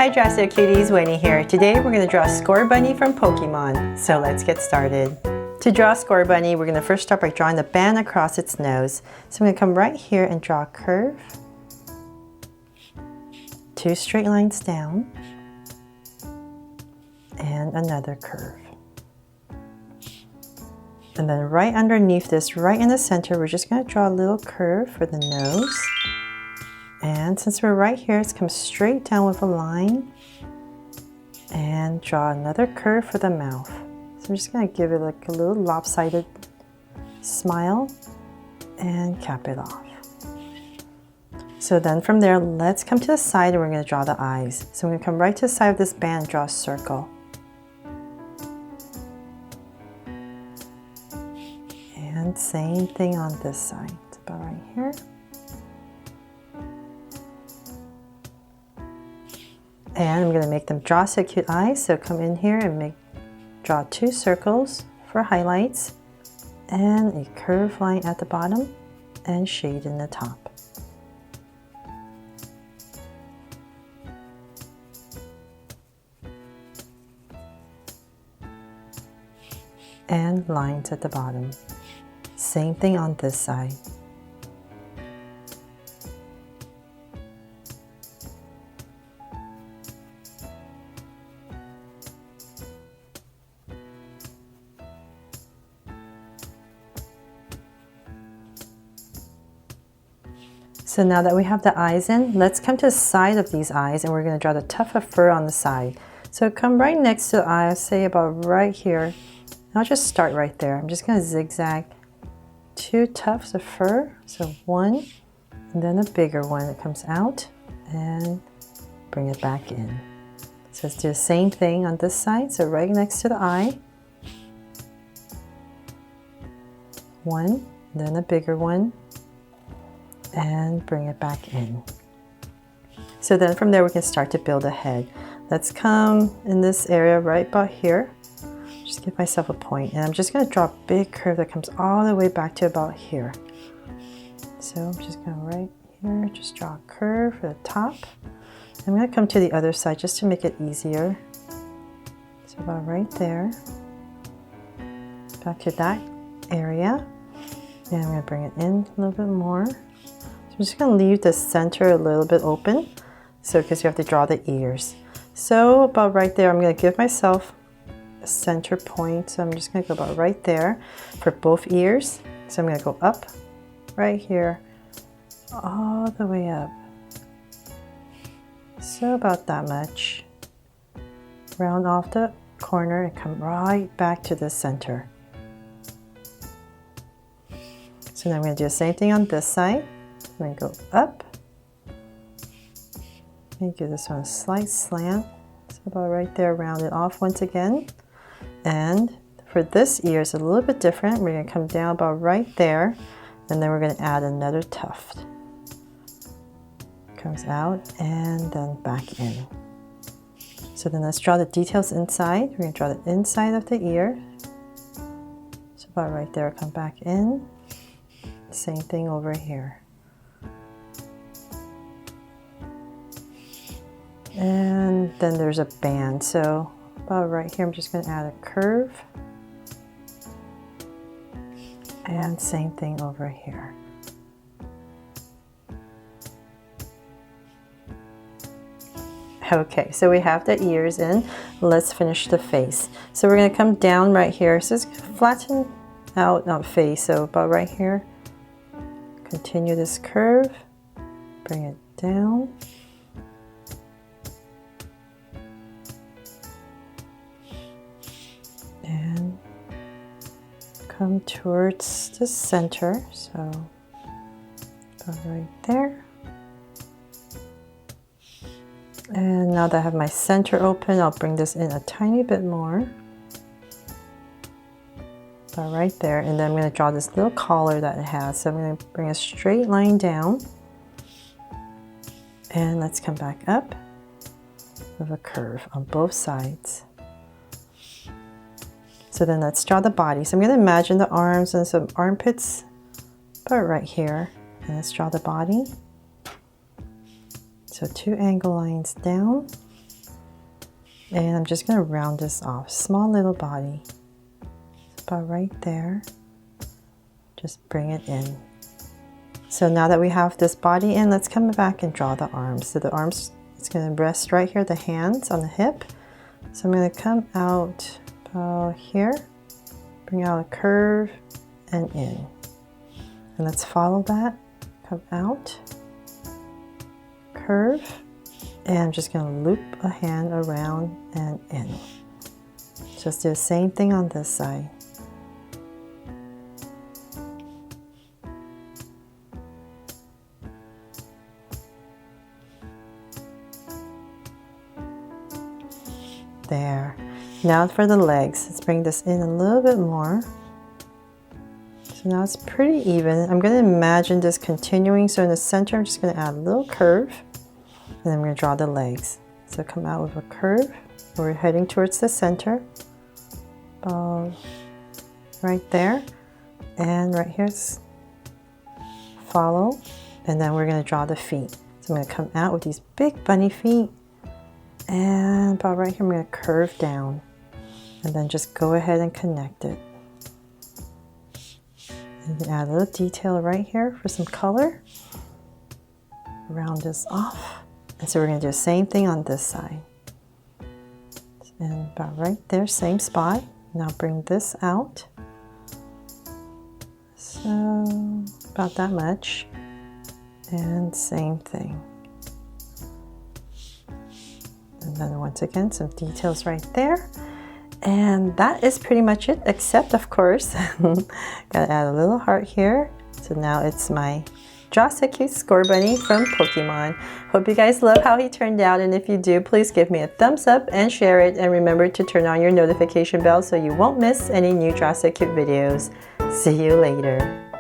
Hi Draw Cuties, Winnie here. Today we're going to draw Scorbunny from Pokemon. So let's get started. To draw Scorbunny, we're going to first start by drawing the band across its nose. So I'm going to come right here and draw a curve. 2 straight lines down. And another curve. And then right underneath this, right in the center, we're just going to draw a little curve for the nose. And since we're right here, let's come straight down with a line and draw another curve for the mouth. So I'm just going to give it like a little lopsided smile and cap it off. So then from there, let's come to the side and we're going to draw the eyes. So I'm going to come right to the side of this band and draw a circle. And same thing on this side. It's about right here. And I'm going to make them draw so cute eyes. So come in here and draw 2 circles for highlights and a curved line at the bottom and shade in the top. And lines at the bottom. Same thing on this side. So now that we have the eyes in, let's come to the side of these eyes and we're going to draw the tuft of fur on the side. So come right next to the eye, say about right here. I'll just start right there. I'm just going to zigzag 2 tufts of fur. So 1 and then a bigger one that comes out and bring it back in. So let's do the same thing on this side. So right next to the eye. 1, then a bigger one. And bring it back in. So then from there we can start to build a head. Let's come in this area right about here. Just give myself a point and I'm just going to draw a big curve that comes all the way back to about here. So I'm just going to right here, just draw a curve for the top. I'm going to come to the other side just to make it easier. So about right there. Back to that area. And I'm going to bring it in a little bit more. So I'm just going to leave the center a little bit open, so because you have to draw the ears. So about right there, I'm going to give myself a center point. So I'm just going to go about right there for both ears. So I'm going to go up right here, all the way up. So about that much. Round off the corner and come right back to the center. So now I'm going to do the same thing on this side. I'm going to go up and give this one a slight slant. So about right there, round it off once again. And for this ear, it's a little bit different. We're going to come down about right there, and then we're going to add another tuft. Comes out and then back in. So then let's draw the details inside. We're going to draw the inside of the ear. So about right there, come back in. Same thing over here. And then there's a band. So about right here, I'm just going to add a curve. And same thing over here. Okay, so we have the ears in. Let's finish the face. So we're going to come down right here. So just flatten out our face. So about right here. Continue this curve. Bring it down. And come towards the center, so about right there. And now that I have my center open, I'll bring this in a tiny bit more. About right there, and then I'm going to draw this little collar that it has. So I'm going to bring a straight line down. And let's come back up with a curve on both sides. So then let's draw the body. So I'm going to imagine the arms and some armpits about right here. And let's draw the body. So 2 angle lines down And I'm just going to round this off. Small little body. It's about right there. Just bring it in. So now that we have this body in, let's come back and draw the arms. So the arms, it's going to rest right here, the hands on the hip. So I'm going to come out about here, bring out a curve and in. And let's follow that. Come out, curve, and I'm just going to loop a hand around and in. Just do the same thing on this side. There. Now for the legs, let's bring this in a little bit more. So now it's pretty even. I'm going to imagine this continuing. So in the center, I'm just going to add a little curve. And then I'm going to draw the legs. So come out with a curve. We're heading towards the center. Right there. And right here's follow. And then we're going to draw the feet. So I'm going to come out with these big bunny feet. And about right here, I'm going to curve down. And then just go ahead and connect it. And add a little detail right here for some color. Round this off. And so we're going to do the same thing on this side. And about right there, same spot. Now bring this out. So about that much. And same thing. And then once again, some details right there. And that is pretty much it, except of course, gotta add a little heart here. So now it's my Draw So Cute Scorbunny from Pokemon. Hope you guys love how he turned out, and if you do, please give me a thumbs up and share it, and remember to turn on your notification bell so you won't miss any new Draw So Cute videos. See you later.